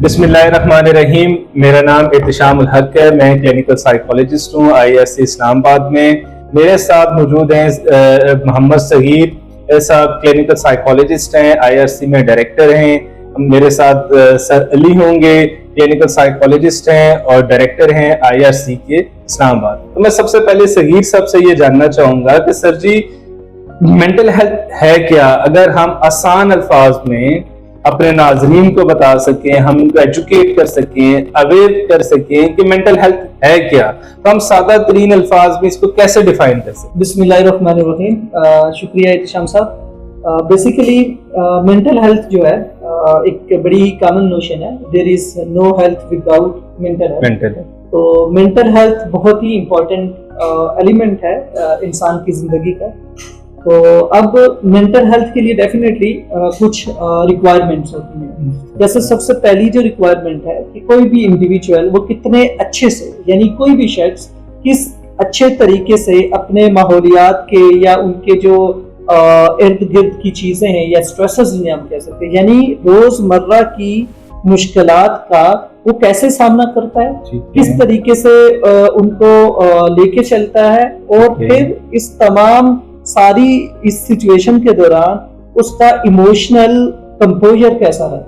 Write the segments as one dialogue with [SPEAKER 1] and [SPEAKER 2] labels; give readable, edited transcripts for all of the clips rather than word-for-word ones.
[SPEAKER 1] بسم اللہ الرحمن الرحیم. میرا نام احتشام الحق ہے. میں کلینکل سائیکالوجسٹ ہوں IISc اسلام آباد میں. میرے ساتھ موجود ہیں محمد صغیر صاحب, کلینکل سائیکالوجسٹ ہیں, IISc میں ڈائریکٹر ہیں. میرے ساتھ سر علی ہوں گے, کلینکل سائیکالوجسٹ ہیں اور ڈائریکٹر ہیں IISc کے اسلام آباد. تو میں سب سے پہلے صغیر صاحب سے یہ جاننا چاہوں گا کہ سر جی مینٹل ہیلتھ ہے کیا؟ اگر ہم آسان الفاظ میں اپنے ناظرین کو بتا سکیں, ہم ان کو ایجوکیٹ کر سکیں, اویئر کر سکیں کہ مینٹل ہیلتھ ہے کیا, تو ہم سادہ ترین الفاظ میں اس کو کیسے ڈیفائن کر سکیں؟
[SPEAKER 2] بسم اللہ الرحمن الرحیم. شکریہ احتشام صاحب. بیسیکلی مینٹل ہیلتھ جو ہے ایک بڑی کامن نوشن ہے. There is no health without mental health. تو مینٹل ہیلتھ بہت ہی امپورٹنٹ ایلیمنٹ ہے انسان کی زندگی کا. تو اب مینٹل ہیلتھ کے لیے ڈیفینیٹلی کچھ ریکوائرمنٹس ہوتی ہیں. جیسے سب سے پہلی جو ریکوائرمنٹ ہے کہ کوئی بھی انڈیویجول وہ کتنے اچھے سے, یعنی کوئی بھی شخص کس اچھے طریقے سے اپنے ماحولیات کے یا ان کے جو ارد گرد کی چیزیں ہیں یا سٹریسز جنہیں ہم کہہ سکتے ہیں, یعنی روز مرہ کی مشکلات کا وہ کیسے سامنا کرتا ہے, کس طریقے سے ان کو لے کے چلتا ہے, اور پھر اس تمام ساری اس سچویشن کے دوران اس کا ایموشنل کمپوزر کیسا ہے.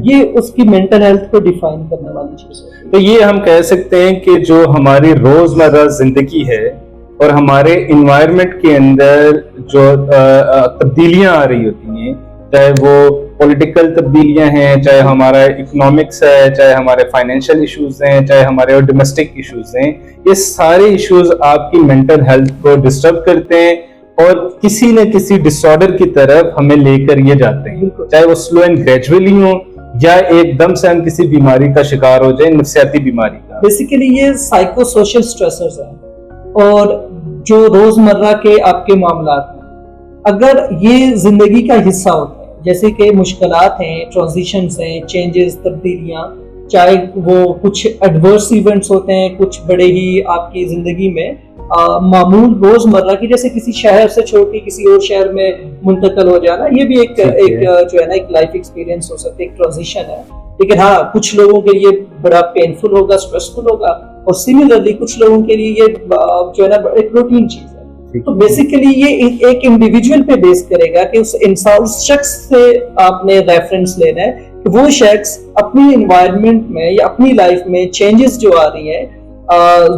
[SPEAKER 2] یہ اس کی مینٹل ہیلتھ کو ڈیفائن کرنے والی چیز ہے.
[SPEAKER 1] تو یہ ہم کہہ سکتے ہیں کہ جو ہماری روزمرہ زندگی ہے اور ہمارے انوائرمنٹ کے اندر جو تبدیلیاں آ رہی ہوتی ہیں, چاہے وہ پولیٹیکل تبدیلیاں ہیں, چاہے ہمارا اکنامکس ہے, چاہے ہمارے فائنینشیل ایشوز ہیں, چاہے ہمارے ڈومیسٹک ایشوز ہیں, یہ سارے ایشوز آپ کی مینٹل ہیلتھ کو ڈسٹرب کرتے ہیں اور کسی نہ کسی ڈس آرڈر کی طرف ہمیں لے کر یہ جاتے ہیں, چاہے وہ سلو اینڈ گریجولی ہوں یا ایک دم سے ہم کسی بیماری کا شکار ہو جائیں, نفسیاتی بیماری کا.
[SPEAKER 2] بیسیکلی یہ سائیکو سوشل سٹریسرز ہیں اور جو روزمرہ کے آپ کے معاملات ہیں, اگر یہ زندگی کا حصہ ہوتا ہے, جیسے کہ مشکلات ہیں, ٹرانزیشنز ہیں, چینجز, تبدیلیاں, چاہے وہ کچھ ایڈورس ایونٹس ہوتے ہیں, کچھ بڑے ہی آپ کی زندگی میں معمول روزمرہ کی, جیسے کسی شہر سے چھوڑ کے کسی اور شہر میں منتقل ہو جانا, یہ بھی ایک جو ہے نا ایک لائف ایکسپیرینس ہو سکتا ہے, ایک ٹرانزیشن ہے. لیکن ہاں کچھ لوگوں کے لیے بڑا پینفل ہوگا, اسٹریسفل ہوگا, اور سملرلی کچھ لوگوں کے لیے یہ جو ہے نا ایک روٹین چیز ہے. تو بیسیکلی یہ ایک انڈیویجول پہ بیس کرے گا کہ اس انسان, اس شخص سے آپ نے ریفرنس لینا ہے کہ وہ شخص اپنی انوائرمنٹ میں یا اپنی لائف میں چینجز جو آ رہی ہیں,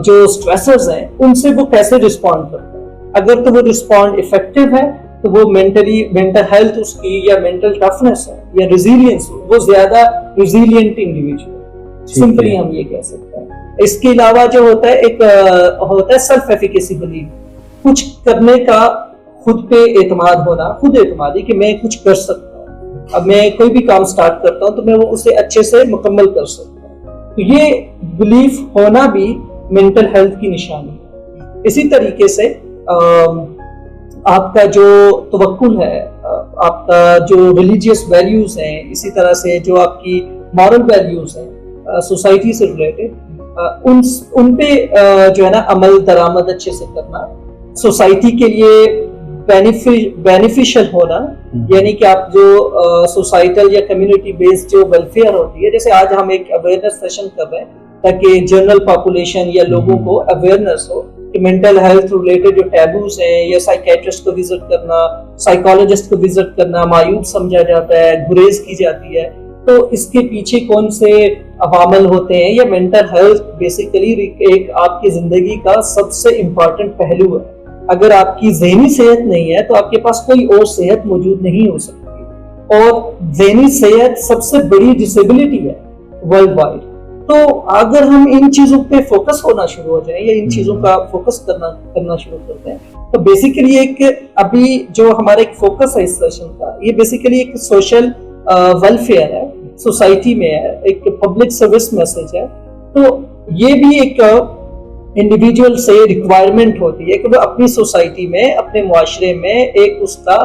[SPEAKER 2] جو سٹریسرز ہیں, ان سے وہ کیسے رسپونڈ کرتا ہے. اگر تو وہ رسپونڈ افیکٹو ہے تو وہ مینٹل ہیلتھ اس کی یا مینٹل ٹفنس ہے یا ریزیلینس, وہ زیادہ ریزیلینٹ انڈیویجول ہے. سمپلی ہم یہ کہہ سکتے ہیں. اس کے علاوہ جو ہوتا ہے ایک ہوتا ہے سیلف ایفیکیسی بلیف, کچھ کرنے کا خود پہ اعتماد ہونا, خود اعتمادی کہ میں کچھ کر سکتا ہوں. اب میں کوئی بھی کام سٹارٹ کرتا ہوں تو میں وہ اسے اچھے سے مکمل کر سکتا ہوں. یہ بلیف ہونا بھی مینٹل ہیلتھ کی نشانی ہے. اسی طریقے سے آپ کا جو توکل ہے, آپ کا جو ریلیجیس ویلیوز ہیں, اسی طرح سے جو آپ کی مورل ویلیوز ہیں سوسائٹی سے ریلیٹڈ, ان پہ جو ہے نا عمل درآمد اچھے سے کرنا, سوسائٹی کے لیے بینیفیشل ہونا, یعنی کہ آپ جو سوسائٹل یا کمیونٹی بیسڈ جو ویلفیئر ہوتی ہے, جیسے آج ہم ایک اویئرنیس سیشن کر رہے ہیں تاکہ جنرل پاپولیشن یا لوگوں کو اویئرنیس ہو کہ مینٹل ہیلتھ ریلیٹڈ جو ٹیبوز ہیں, یا سائیکیٹرسٹ کو وزٹ کرنا, سائیکالوجسٹ کو وزٹ کرنا معیوب سمجھا جاتا ہے, گریز کی جاتی ہے. تو اس کے پیچھے کون سے عوامل ہوتے ہیں؟ یا مینٹل ہیلتھ بیسیکلی ایک آپ کی زندگی کا سب سے امپورٹنٹ پہلو ہے. اگر آپ کی ذہنی صحت نہیں ہے تو آپ کے پاس کوئی اور صحت موجود نہیں ہو سکتی, اور ذہنی صحت سب سے بڑی ڈسیبلٹی ہے ورلڈ وائڈ. تو اگر ہم ان چیزوں پہ فوکس ہونا شروع ہو جائیں یا ان چیزوں کا فوکس کرنا شروع کرتے ہیں, تو بیسیکلی ایک ابھی جو ہمارا ایک فوکس ہے اس سیشن کا, یہ بیسیکلی ایک سوشل ویلفیئر ہے, سوسائٹی میں ہے, ایک پبلک سروس میسج ہے. تو یہ بھی ایک انڈیویجول سے ریکوائرمنٹ ہوتی ہے کہ وہ اپنی سوسائٹی میں, اپنے معاشرے میں ایک اس کا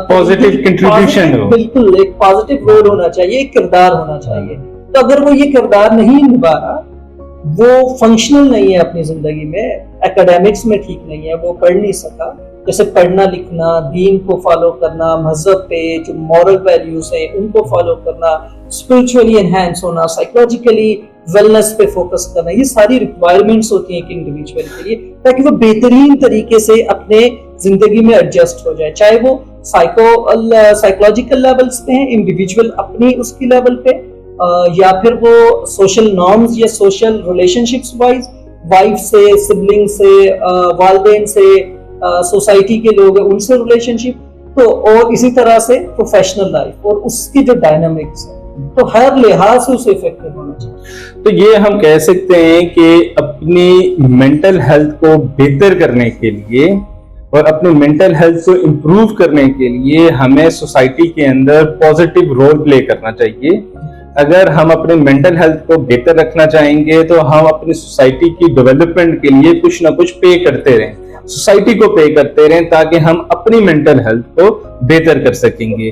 [SPEAKER 1] پازیٹیو کنٹریبیوشن ہو,
[SPEAKER 2] بالکل ایک پازیٹیو رول ہونا چاہیے, ایک کردار ہونا چاہیے. تو اگر وہ یہ کردار نہیں نبھا رہا, وہ فنکشنل نہیں ہے اپنی زندگی میں, اکیڈیمکس میں ٹھیک نہیں ہے, وہ پڑھ نہیں سکا, جیسے پڑھنا لکھنا، دین کو فالو کرنا، مذہب پہ جو مورل ویلیوز ہیں ان کو فالو کرنا، اسپرچولی انہینس ہونا، سائیکولوجیکلی ویلنس پہ فوکس کرنا، یہ ساری ریکوائرمنٹس ہوتی ہیں ایک انڈیویجول کے لیے تاکہ وہ بہترین طریقے سے اپنے زندگی میں ایڈجسٹ ہو جائے، چاہے وہ سائیکولوجیکل لیولز پہ ہیں انڈیویجول اپنی اس کی لیول پہ، یا پھر وہ سوشل نارمز یا social relation ships wise, wife سے، سبلنگ سے، والدین سے، سوسائٹی کے لوگ ہیں ان سے ریلیشن شپ، تو اور اسی طرح سے پروفیشنل لائف اور اس کی جو ڈائنامکس ہے، تو ہر لحاظ سے اسے افیکٹو ہونا چاہیے۔
[SPEAKER 1] تو یہ ہم کہہ سکتے ہیں کہ اپنی مینٹل ہیلتھ کو بہتر کرنے کے لیے اور اپنی مینٹل ہیلتھ کو امپروو کرنے کے لیے ہمیں سوسائٹی کے اندر پازیٹیو رول پلے کرنا چاہیے۔ اگر ہم اپنے مینٹل ہیلتھ کو بہتر رکھنا چاہیں گے تو ہم اپنی سوسائٹی کی ڈیولپمنٹ کے لیے کچھ نہ کچھ پے کرتے رہیں، سوسائٹی کو پے کرتے رہیں تاکہ ہم اپنی مینٹل ہیلتھ کو بہتر کر سکیں گے۔